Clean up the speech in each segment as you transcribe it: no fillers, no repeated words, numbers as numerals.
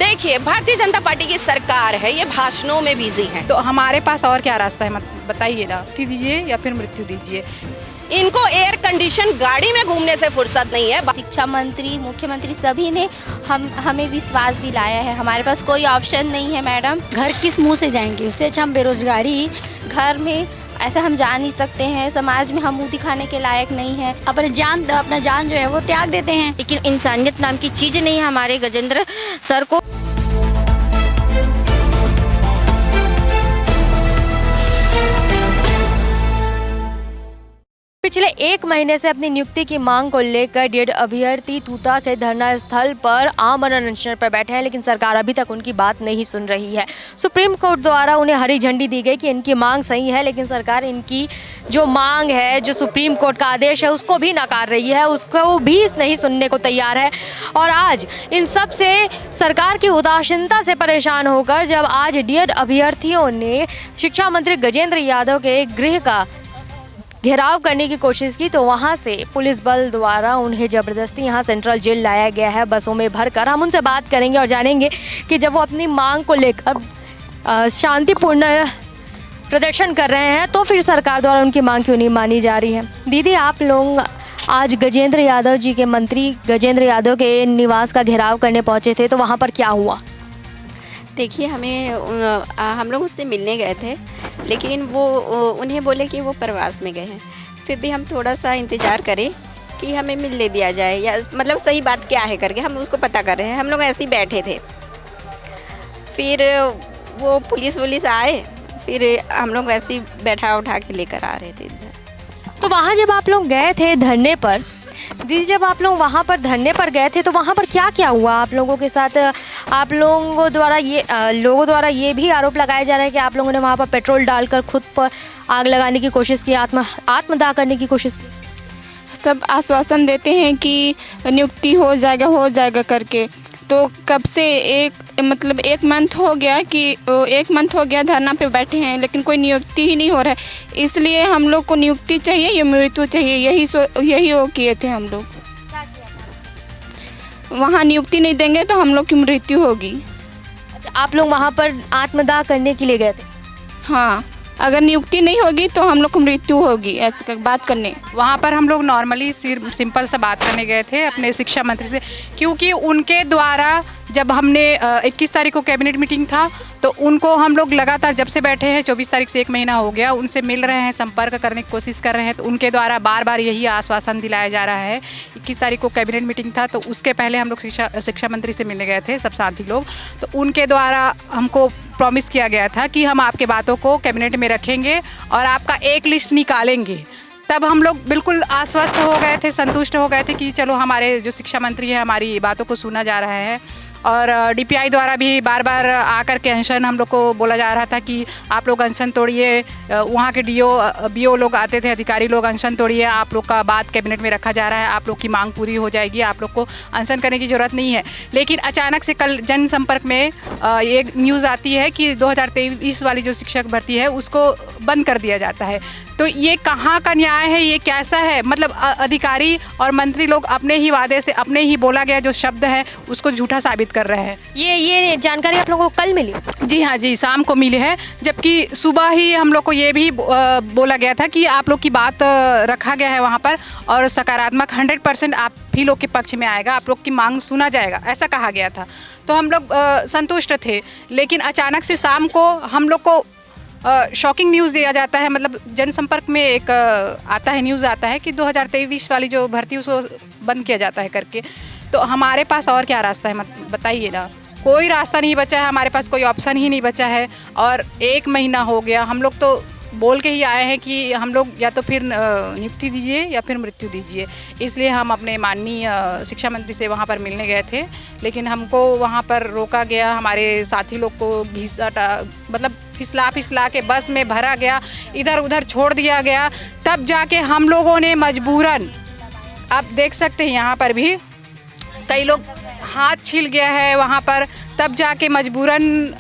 देखिए, भारतीय जनता पार्टी की सरकार है, ये भाषणों में बिजी है। तो हमारे पास और क्या रास्ता है, बताइए ना। मृत्यु दीजिए या फिर मृत्यु दीजिए। इनको एयर कंडीशन गाड़ी में घूमने से फुर्सत नहीं है। शिक्षा मंत्री, मुख्यमंत्री सभी ने हमें विश्वास दिलाया है। हमारे पास कोई ऑप्शन नहीं है मैडम। घर किस मुंह से जाएंगे, उससे अच्छा हम बेरोजगारी। घर में ऐसा हम जा नहीं सकते हैं, समाज में हम मुँह दिखाने के लायक नहीं है। अपना जान जो है वो त्याग देते हैं, लेकिन इंसानियत नाम की चीज़ नहीं है हमारे गजेंद्र सर को। पिछले 1 महीने से अपनी नियुक्ति की मांग को लेकर डीएड अभ्यर्थी तूता के धरना स्थल पर आमरण अनशन पर बैठे हैं, लेकिन सरकार अभी तक उनकी बात नहीं सुन रही है। सुप्रीम कोर्ट द्वारा उन्हें हरी झंडी दी गई कि इनकी मांग सही है, लेकिन सरकार इनकी जो मांग है, जो सुप्रीम कोर्ट का आदेश है, उसको भी नकार रही है, उसको भी नहीं सुनने को तैयार है। और आज इन सब से सरकार की उदासीनता से परेशान होकर जब आज डीएड अभ्यर्थियों ने शिक्षा मंत्री गजेंद्र यादव के गृह का घेराव करने की कोशिश की, तो वहां से पुलिस बल द्वारा उन्हें ज़बरदस्ती यहां सेंट्रल जेल लाया गया है, बसों में भरकर। हम उनसे बात करेंगे और जानेंगे कि जब वो अपनी मांग को लेकर शांतिपूर्ण प्रदर्शन कर रहे हैं, तो फिर सरकार द्वारा उनकी मांग क्यों नहीं मानी जा रही है। दीदी, आप लोग आज गजेंद्र यादव जी के मंत्री गजेंद्र यादव के निवास का घेराव करने पहुँचे थे, तो वहाँ पर क्या हुआ? देखिए, हम लोग उससे मिलने गए थे, लेकिन वो उन्हें बोले कि वो प्रवास में गए हैं। फिर भी हम थोड़ा सा इंतज़ार करें कि हमें मिलने दिया जाए, या मतलब सही बात क्या है करके हम उसको पता कर रहे हैं। हम लोग ऐसे ही बैठे थे, फिर वो पुलिस आए, फिर हम लोग ऐसे ही बैठा उठा के लेकर आ रहे थे। तो वहाँ जब आप लोग गए थे धरने पर, दीदी जब आप लोग वहाँ पर धरने पर गए थे, तो वहाँ पर क्या क्या हुआ आप लोगों के साथ? आप लोगों द्वारा ये भी आरोप लगाया जा रहा है कि आप लोगों ने वहाँ पर पेट्रोल डालकर खुद पर आग लगाने की कोशिश की, आत्मदाह करने की कोशिश की। सब आश्वासन देते हैं कि नियुक्ति हो जाएगा करके। तो कब से एक मंथ हो गया कि 1 मंथ हो गया धरना पे बैठे हैं, लेकिन कोई नियुक्ति ही नहीं हो रहा है। इसलिए हम लोग को नियुक्ति चाहिए या मृत्यु चाहिए, यही वो किए थे हम लोग। वहाँ नियुक्ति नहीं देंगे तो हम लोग की मृत्यु होगी। अच्छा, आप लोग वहाँ पर आत्मदाह करने के लिए गए थे? हाँ, अगर नियुक्ति नहीं होगी तो हम लोग को मृत्यु होगी, ऐसे बात करने। वहाँ पर हम लोग नॉर्मली सिंपल सा बात करने गए थे अपने शिक्षा मंत्री से, क्योंकि उनके द्वारा जब हमने 21 तारीख को कैबिनेट मीटिंग था, तो उनको हम लोग लगातार जब से बैठे हैं 24 तारीख से 1 महीना हो गया, उनसे मिल रहे हैं, संपर्क करने की कोशिश कर रहे हैं। तो उनके द्वारा बार बार यही आश्वासन दिलाया जा रहा है। 21 तारीख को कैबिनेट मीटिंग था, तो उसके पहले हम लोग शिक्षा मंत्री से मिलने गए थे सब साथी लोग। तो उनके द्वारा हमको प्रॉमिस किया गया था कि हम आपके बातों को कैबिनेट में रखेंगे और आपका एक लिस्ट निकालेंगे। तब हम लोग बिल्कुल आश्वस्त हो गए थे, संतुष्ट हो गए थे कि चलो हमारे जो शिक्षा मंत्री है, हमारी बातों को सुना जा रहा है। और डीपीआई द्वारा भी बार बार आकर के अनशन हम लोग को बोला जा रहा था कि आप लोग अनशन तोड़िए। वहाँ के बीओ लोग आते थे, अधिकारी लोग, अनशन तोड़िए, आप लोग का बात कैबिनेट में रखा जा रहा है, आप लोग की मांग पूरी हो जाएगी, आप लोग को अनशन करने की ज़रूरत नहीं है। लेकिन अचानक से कल जनसंपर्क में एक न्यूज़ आती है कि 2023 वाली जो शिक्षक भर्ती है उसको बंद कर दिया जाता है। तो ये कहाँ का न्याय है, ये कैसा है? मतलब अधिकारी और मंत्री लोग अपने ही वादे से, अपने ही बोला गया जो शब्द है उसको झूठा साबित कर रहे हैं। ये जानकारी आप लोगों को कल मिली? जी हाँ जी, शाम को मिली है, जबकि सुबह ही हम लोग को ये भी बोला गया था कि आप लोग की बात रखा गया है वहाँ पर, और सकारात्मक 100% आप भी लोग के पक्ष में आएगा, आप लोग की मांग सुना जाएगा, ऐसा कहा गया था। तो हम लोग संतुष्ट थे। लेकिन अचानक से शाम को हम लोग को शॉकिंग न्यूज़ दिया जाता है। मतलब जनसंपर्क में एक आता है, न्यूज़ आता है कि 2023 वाली जो भर्ती उसको बंद किया जाता है करके। तो हमारे पास और क्या रास्ता है, बताइए ना। कोई रास्ता नहीं बचा है, हमारे पास कोई ऑप्शन ही नहीं बचा है। और 1 महीना हो गया, हम लोग तो बोल के ही आए हैं कि हम लोग या तो फिर नियुक्ति दीजिए या फिर मृत्यु दीजिए। इसलिए हम अपने माननीय शिक्षा मंत्री से वहाँ पर मिलने गए थे, लेकिन हमको वहाँ पर रोका गया। हमारे साथी लोग को मतलब फिसला के बस में भरा गया, इधर उधर छोड़ दिया गया। तब जाके हम लोगों ने मजबूरन, आप देख सकते हैं यहाँ पर भी कई लोग हाथ छिल गया है वहाँ पर, तब जाके मजबूरन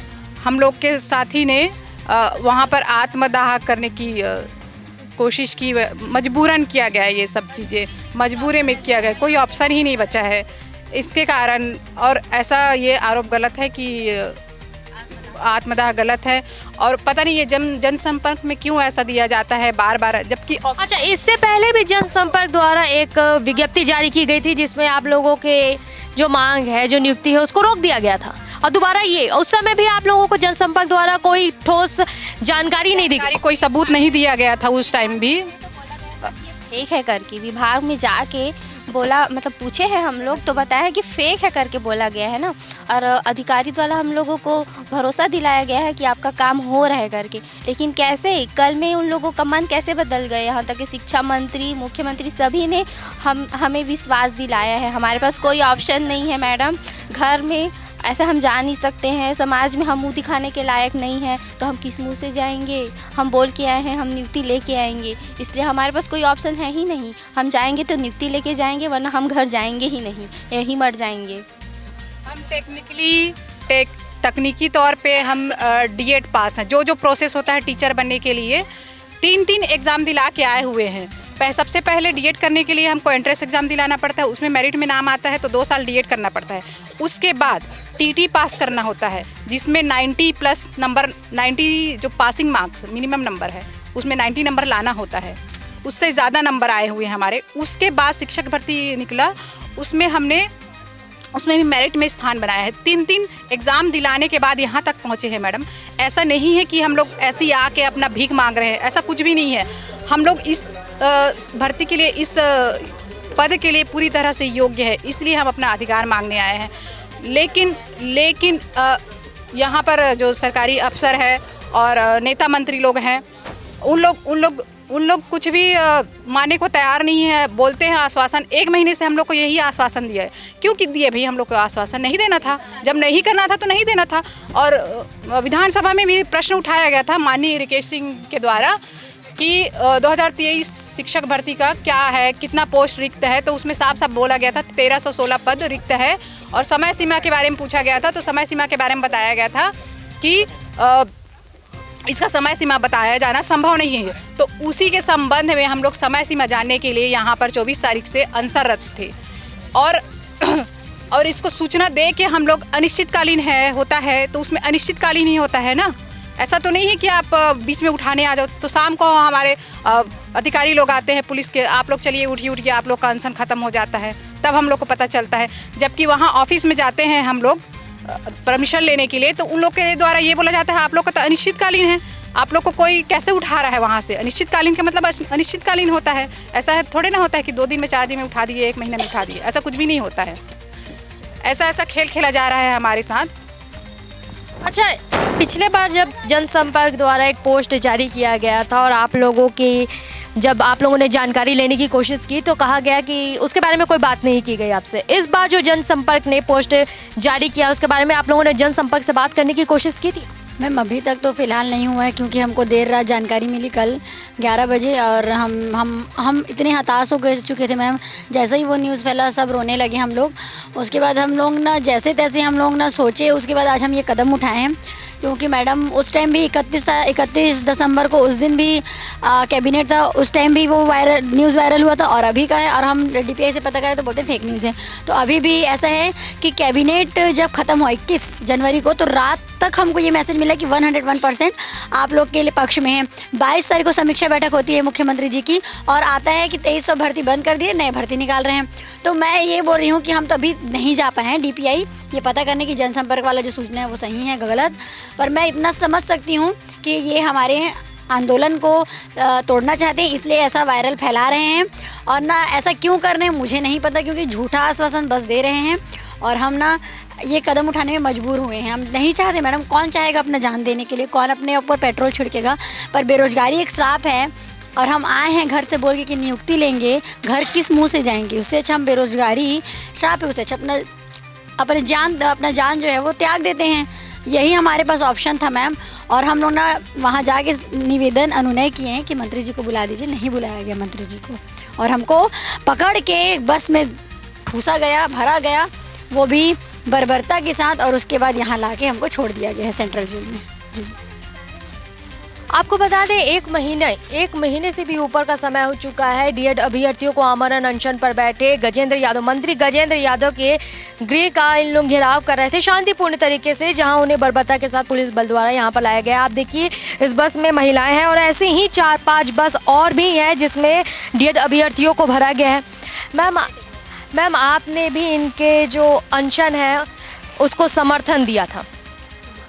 हम लोग के साथी ने वहाँ पर आत्मदाह करने की कोशिश की। मजबूरन किया गया है, ये सब चीज़ें मजबूरी में किया गया, कोई ऑप्शन ही नहीं बचा है। इसके कारण, और ऐसा ये आरोप गलत है कि आत्मदाह गलत है, और पता नहीं ये जनसंपर्क में क्यों ऐसा दिया जाता है बार बार, जबकि अच्छा, इससे पहले भी जनसंपर्क द्वारा एक विज्ञप्ति जारी की गई थी जिसमें आप लोगों के जो मांग है, जो नियुक्ति है, उसको रोक दिया गया था, और दोबारा ये उस समय भी आप लोगों को जनसंपर्क द्वारा कोई ठोस जानकारी नहीं दी गई, कोई सबूत नहीं दिया गया था उस टाइम भी। फेक है करके विभाग में जाके बोला, मतलब पूछे हैं हम लोग तो बताया है कि फेक है करके बोला गया है ना, और अधिकारी द्वारा हम लोगों को भरोसा दिलाया गया है कि आपका काम हो रहा है करके। लेकिन कैसे कल में उन लोगों का मन कैसे बदल गए, यहाँ तक कि शिक्षा मंत्री, मुख्यमंत्री सभी ने हमें विश्वास दिलाया है। हमारे पास कोई ऑप्शन नहीं है मैडम, घर में ऐसा हम जा नहीं सकते हैं, समाज में हम मुँह दिखाने के लायक नहीं हैं, तो हम किस मुँह से जाएंगे। हम बोल के आए हैं हम नियुक्ति लेके आएंगे, इसलिए हमारे पास कोई ऑप्शन है ही नहीं। हम जाएंगे तो नियुक्ति लेके जाएंगे, वरना हम घर जाएंगे ही नहीं, यहीं मर जाएंगे। हम तकनीकी तौर पे हम डीएड पास हैं। जो प्रोसेस होता है टीचर बनने के लिए 3 एग्ज़ाम दिला के आए हुए हैं। सबसे पहले डीएड करने के लिए हमको एंट्रेंस एग्ज़ाम दिलाना पड़ता है, उसमें मेरिट में नाम आता है तो 2 साल डीएड करना पड़ता है। उसके बाद टीटी पास करना होता है, जिसमें 90 प्लस नंबर, 90 जो पासिंग मार्क्स मिनिमम नंबर है उसमें 90 नंबर लाना होता है। उससे ज़्यादा नंबर आए हुए हैं हमारे। उसके बाद शिक्षक भर्ती निकला, उसमें भी मेरिट में स्थान बनाया है। 3 एग्ज़ाम दिलाने के बाद यहाँ तक पहुँचे हैं मैडम। ऐसा नहीं है कि हम लोग ऐसे ही आके अपना भीख मांग रहे हैं, ऐसा कुछ भी नहीं है। हम लोग इस भर्ती के लिए, इस पद के लिए पूरी तरह से योग्य है, इसलिए हम अपना अधिकार मांगने आए हैं। लेकिन यहाँ पर जो सरकारी अफसर है और नेता मंत्री लोग हैं, उन लोग कुछ भी मानने को तैयार नहीं है। बोलते हैं आश्वासन, 1 महीने से हम लोग को यही आश्वासन दिया है। क्यों दिए भाई? हम लोग को आश्वासन नहीं देना था, जब नहीं करना था तो नहीं देना था। और विधानसभा में भी प्रश्न उठाया गया था माननीय रिकेश सिंह के द्वारा कि 2023 शिक्षक भर्ती का क्या है, कितना पोस्ट रिक्त है, तो उसमें साफ बोला गया था 1316 पद रिक्त है। और समय सीमा के बारे में पूछा गया था, तो समय सीमा के बारे में बताया गया था कि इसका समय सीमा बताया जाना संभव नहीं है। तो उसी के संबंध में हम लोग समय सीमा जानने के लिए यहाँ पर 24 तारीख से अनशनरत थे, और इसको सूचना दे के हम लोग अनिश्चितकालीन होता है तो उसमें अनिश्चितकालीन ही होता है ना। ऐसा तो नहीं है कि आप बीच में उठाने आ जाओ। तो शाम को हमारे अधिकारी लोग आते हैं पुलिस के, आप लोग चलिए उठिए, आप लोग का अनशन ख़त्म हो जाता है, तब हम लोग को पता चलता है। जबकि वहाँ ऑफिस में जाते हैं हम लोग परमिशन लेने के लिए, तो उन लोग के द्वारा ये बोला जाता है आप लोग का तो अनिश्चितकालीन है, आप लोग को कोई कैसे उठा रहा है वहाँ से। अनिश्चितकालीन का मतलब अनिश्चितकालीन होता है। ऐसा है थोड़े ना होता है कि 2 दिन में 4 दिन में उठा दिए, 1 महीने में उठा दिए, ऐसा कुछ भी नहीं होता है। ऐसा खेल खेला जा रहा है हमारे साथ। अच्छा, पिछले बार जब जनसंपर्क द्वारा एक पोस्ट जारी किया गया था और आप लोगों ने जानकारी लेने की कोशिश की तो कहा गया कि उसके बारे में कोई बात नहीं की गई आपसे। इस बार जो जनसंपर्क ने पोस्ट जारी किया उसके बारे में आप लोगों ने जनसंपर्क से बात करने की कोशिश की थी? मैम अभी तक तो फ़िलहाल नहीं हुआ है, क्योंकि हमको देर रात जानकारी मिली कल 11 बजे, और हम इतने हताश हो गए चुके थे मैम। जैसे ही वो न्यूज़ फैला सब रोने लगे हम लोग। उसके बाद हम लोग ना जैसे तैसे हम लोग ना सोचे, उसके बाद आज हम ये कदम उठाए हैं। क्योंकि मैडम उस टाइम भी 31 दिसंबर को उस दिन भी कैबिनेट था, उस टाइम भी वो न्यूज़ वायरल हुआ था, और अभी का है। और हम DPI से पता करें तो बोलते फेक न्यूज़ है। तो अभी भी ऐसा है कि कैबिनेट जब ख़त्म हुआ 21 जनवरी को, तो रात तक हमको ये मैसेज मिला कि 101% आप लोग के लिए पक्ष में है। 22 तारीख को समीक्षा बैठक होती है मुख्यमंत्री जी की, और आता है कि 2300 भर्ती बंद कर दिए, नए भर्ती निकाल रहे हैं। तो मैं ये बोल रही हूँ कि हम तो अभी नहीं जा पाए हैं DPI ये पता करने की जनसंपर्क वाला जो सूचना है वो सही है गलत। पर मैं इतना समझ सकती हूँ कि ये हमारे आंदोलन को तोड़ना चाहते हैं, इसलिए ऐसा वायरल फैला रहे हैं। और ना ऐसा क्यों कर रहे हैं मुझे नहीं पता, क्योंकि झूठा आश्वासन बस दे रहे हैं, और हम ना ये कदम उठाने में मजबूर हुए हैं। हम नहीं चाहते मैडम, कौन चाहेगा अपना जान देने के लिए, कौन अपने ऊपर पेट्रोल छिड़केगा। पर बेरोजगारी एक श्राप है, और हम आए हैं घर से बोल के कि नियुक्ति लेंगे, घर किस मुंह से जाएंगे। उससे अच्छा हम बेरोजगारी श्राप है, उससे अच्छा अपना जान जो है वो त्याग देते हैं। यही हमारे पास ऑप्शन था मैम। और हम लोग ना वहाँ जाके निवेदन अनुनय किए हैं कि मंत्री जी को बुला दीजिए, नहीं बुलाया गया मंत्री जी को, और हमको पकड़ के बस में ठूसा गया, भरा गया, वो भी बर्बरता के साथ, और उसके बाद यहाँ लाके हमको छोड़ दिया गया है सेंट्रल जेल में। जी आपको बता दें एक महीने से भी ऊपर का समय हो चुका है डीएड अभ्यर्थियों को आमरण अनशन पर बैठे गजेंद्र यादव, मंत्री गजेंद्र यादव के गृह का इन लोग घेराव कर रहे थे शांतिपूर्ण तरीके से, जहां उन्हें बर्बरता के साथ पुलिस बल द्वारा यहां पर लाया गया। आप देखिए इस बस में महिलाएं हैं और ऐसे ही 4-5 बस और भी हैं जिसमें डीएड अभ्यर्थियों को भरा गया है। मैम आपने भी इनके जो अनशन है उसको समर्थन दिया था,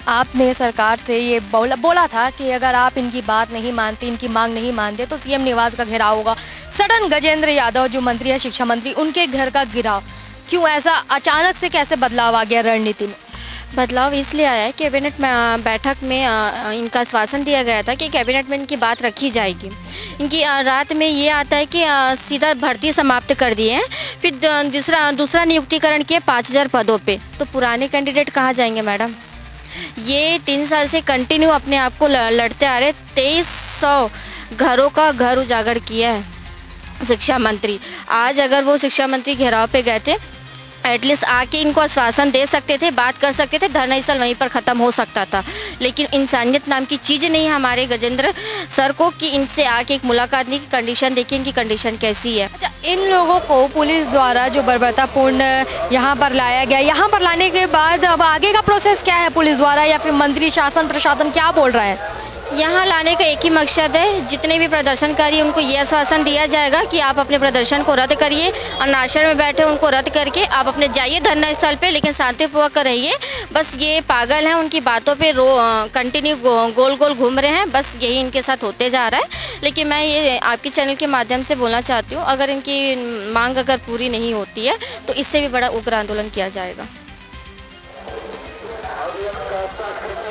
आपने सरकार से ये बोला था कि अगर आप इनकी बात नहीं मानते, इनकी मांग नहीं मानते तो सीएम निवास का घेराव होगा। सडन गजेंद्र यादव जो मंत्री है, शिक्षा मंत्री, उनके घर का घेराव क्यों? ऐसा अचानक से कैसे बदलाव आ गया रणनीति में? बदलाव इसलिए आया है कैबिनेट में बैठक में इनका आश्वासन दिया गया था कि कैबिनेट में इनकी बात रखी जाएगी। इनकी रात में ये आता है कि सीधा भर्ती समाप्त कर दिए हैं, फिर दूसरा नियुक्तिकरण किए 5000 पदों पे। तो पुराने कैंडिडेट कहाँ जाएंगे मैडम? ये 3 साल से कंटिन्यू अपने आप को लड़ते आ रहे। 2300 घरों का घर उजागर किया है शिक्षा मंत्री। आज अगर वो शिक्षा मंत्री घेराव पे गए थे, एटलीस्ट आके इनको आश्वासन दे सकते थे, बात कर सकते थे, धरना स्थल वहीं पर ख़त्म हो सकता था। लेकिन इंसानियत नाम की चीज़ नहीं है हमारे गजेंद्र सर को कि इनसे आके एक मुलाकात नहीं की कंडीशन देखिए, इनकी कंडीशन कैसी है। अच्छा, इन लोगों को पुलिस द्वारा जो बर्बरतापूर्ण यहाँ पर लाया गया, यहाँ पर लाने के बाद अब आगे का प्रोसेस क्या है पुलिस द्वारा या फिर मंत्री शासन प्रशासन क्या बोल रहा है? यहाँ लाने का एक ही मकसद है, जितने भी प्रदर्शनकारी उनको ये आश्वासन दिया जाएगा कि आप अपने प्रदर्शन को रद्द करिए, अनाशर में बैठे उनको रद्द करके आप अपने जाइए धरना स्थल पे, लेकिन शांतिपूर्वक रहिए। बस ये पागल हैं, उनकी बातों पे कंटिन्यू गोल गोल घूम रहे हैं, बस यही इनके साथ होते जा रहा है। लेकिन मैं ये आपके चैनल के माध्यम से बोलना चाहती हूँ, अगर इनकी मांग अगर पूरी नहीं होती है तो इससे भी बड़ा उग्र आंदोलन किया जाएगा।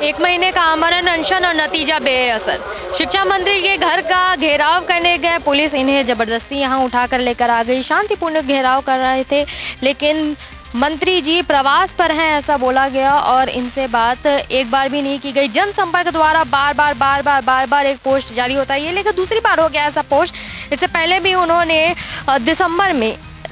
1 महीने का आमरण अनशन और नतीजा बेअसर। शिक्षा मंत्री के घर का घेराव करने गए पुलिस इन्हें ज़बरदस्ती यहां उठाकर लेकर आ गई। शांतिपूर्ण घेराव कर रहे थे, लेकिन मंत्री जी प्रवास पर हैं ऐसा बोला गया और इनसे बात एक बार भी नहीं की गई। जनसंपर्क द्वारा बार बार एक पोस्ट जारी होता है, ये लेकर दूसरी बार हो गया ऐसा पोस्ट। इससे पहले भी उन्होंने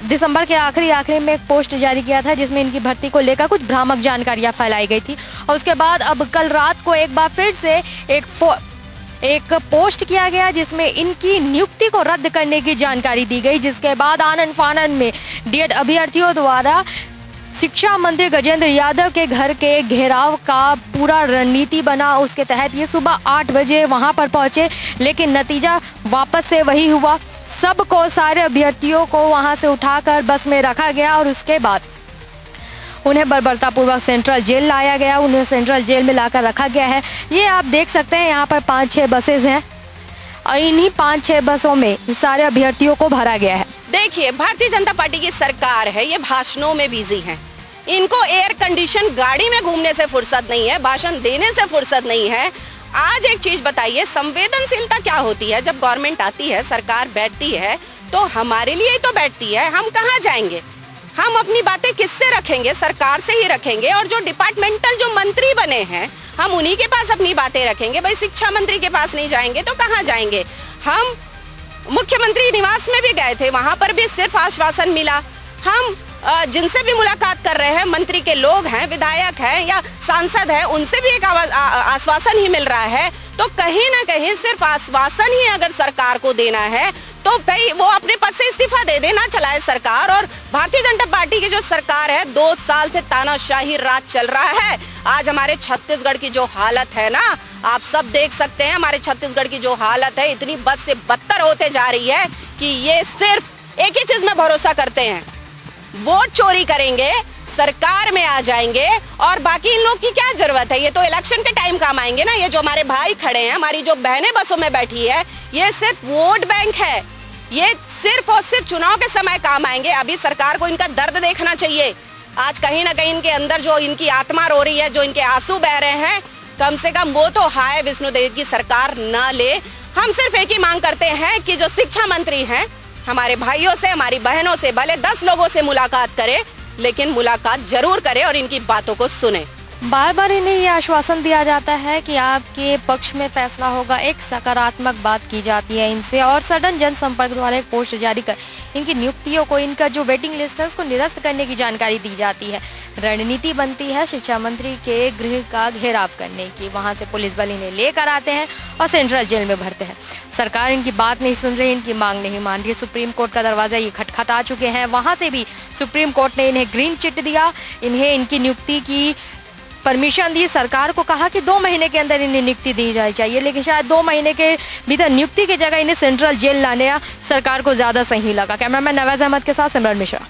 दिसंबर के आखिरी में एक पोस्ट जारी किया था जिसमें इनकी भर्ती को लेकर कुछ भ्रामक जानकारियां फैलाई गई थी। और उसके बाद अब कल रात को एक बार फिर से एक पोस्ट किया गया जिसमें इनकी नियुक्ति को रद्द करने की जानकारी दी गई, जिसके बाद आनन फानन में डीएड अभ्यर्थियों द्वारा शिक्षा मंत्री गजेंद्र यादव के घर के घेराव का पूरा रणनीति बना। उसके तहत ये सुबह 8 बजे वहां पर पहुंचे, लेकिन नतीजा वापस से वही हुआ। सबको, सारे अभ्यर्थियों को वहां से उठाकर बस में रखा गया और उसके बाद उन्हें बर्बरतापूर्वक सेंट्रल जेल लाया गया। उन्हें सेंट्रल जेल में लाकर रखा गया है। ये आप देख सकते हैं यहाँ पर 5-6 बसेज हैं और इन्हीं 5-6 बसों में सारे अभ्यर्थियों को भरा गया है। देखिए, भारतीय जनता पार्टी की सरकार है, ये भाषणों में बिजी है। इनको एयर कंडीशन गाड़ी में घूमने से फुर्सत नहीं है, भाषण देने से फुर्सत नहीं है। आज एक चीज बताइए, संवेदनशीलता क्या होती है? जब गवर्नमेंट आती है, सरकार बैठती है तो हमारे लिए ही तो बैठती है। हम कहाँ जाएंगे? हम अपनी बातें किससे रखेंगे? सरकार से ही रखेंगे। और जो डिपार्टमेंटल जो मंत्री बने हैं, हम उन्हीं के पास अपनी बातें रखेंगे। भाई शिक्षा मंत्री के पास नहीं जाएंगे तो कहाँ जाएंगे? हम मुख्यमंत्री निवास में भी गए थे, वहां पर भी सिर्फ आश्वासन मिला। हम जिनसे भी मुलाकात कर रहे हैं, मंत्री के लोग हैं, विधायक हैं या सांसद हैं, उनसे भी एक आश्वासन ही मिल रहा है। तो कहीं ना कहीं सिर्फ आश्वासन ही अगर सरकार को देना है तो भाई वो अपने पद से इस्तीफा दे देना, चलाए सरकार। और भारतीय जनता पार्टी की जो सरकार है, 2 साल से तानाशाही राज चल रहा है। आज हमारे छत्तीसगढ़ की जो हालत है ना, आप सब देख सकते हैं हमारे छत्तीसगढ़ की जो हालत है, इतनी बद से बदतर होते जा रही है कि ये सिर्फ एक ही चीज में भरोसा करते हैं, वोट चोरी करेंगे, सरकार में आ जाएंगे और बाकी इन लोग की क्या जरूरत है? ये तो इलेक्शन के टाइम काम आएंगे ना। ये जो हमारे भाई खड़े हैं, हमारी जो बहनें बसों में बैठी है, ये सिर्फ वोट बैंक है। ये सिर्फ और सिर्फ चुनाव के समय काम आएंगे। अभी सरकार को इनका दर्द देखना चाहिए। आज कहीं ना कहीं इनके अंदर जो इनकी आत्मा रो रही है, जो इनके आंसू बह रहे हैं, कम से कम वो तो हाय विष्णुदेव की सरकार ना ले। हम सिर्फ एक ही मांग करते हैं कि जो शिक्षा मंत्री हैं, हमारे भाइयों से, हमारी बहनों से भले 10 लोगों से मुलाकात करे, लेकिन मुलाकात जरूर करे और इनकी बातों को सुने। बार बार इन्हें ये आश्वासन दिया जाता है कि आपके पक्ष में फैसला होगा, एक सकारात्मक बात की जाती है इनसे और सडन जनसंपर्क द्वारा एक पोस्ट जारी कर इनकी नियुक्तियों को, इनका जो वेटिंग लिस्ट है उसको निरस्त करने की जानकारी दी जाती है। रणनीति बनती है शिक्षा मंत्री के गृह का घेराव करने की। वहां से पुलिस बल इन्हें लेकर आते हैं और सेंट्रल जेल में भरते हैं। सरकार इनकी बात नहीं सुन रही, इनकी मांग नहीं मान रही। सुप्रीम कोर्ट का दरवाज़ा ये खटखटा चुके हैं। वहाँ से भी सुप्रीम कोर्ट ने इन्हें ग्रीन चिट दिया, इन्हें इनकी नियुक्ति की परमिशन दी। सरकार को कहा कि 2 महीने के अंदर इन्हें नियुक्ति दी जानी चाहिए, लेकिन शायद 2 महीने के भीतर नियुक्ति की जगह इन्हें सेंट्रल जेल लाने सरकार को ज़्यादा सही लगा। कैमरामैन नवाज अहमद के साथ सिमरन मिश्रा।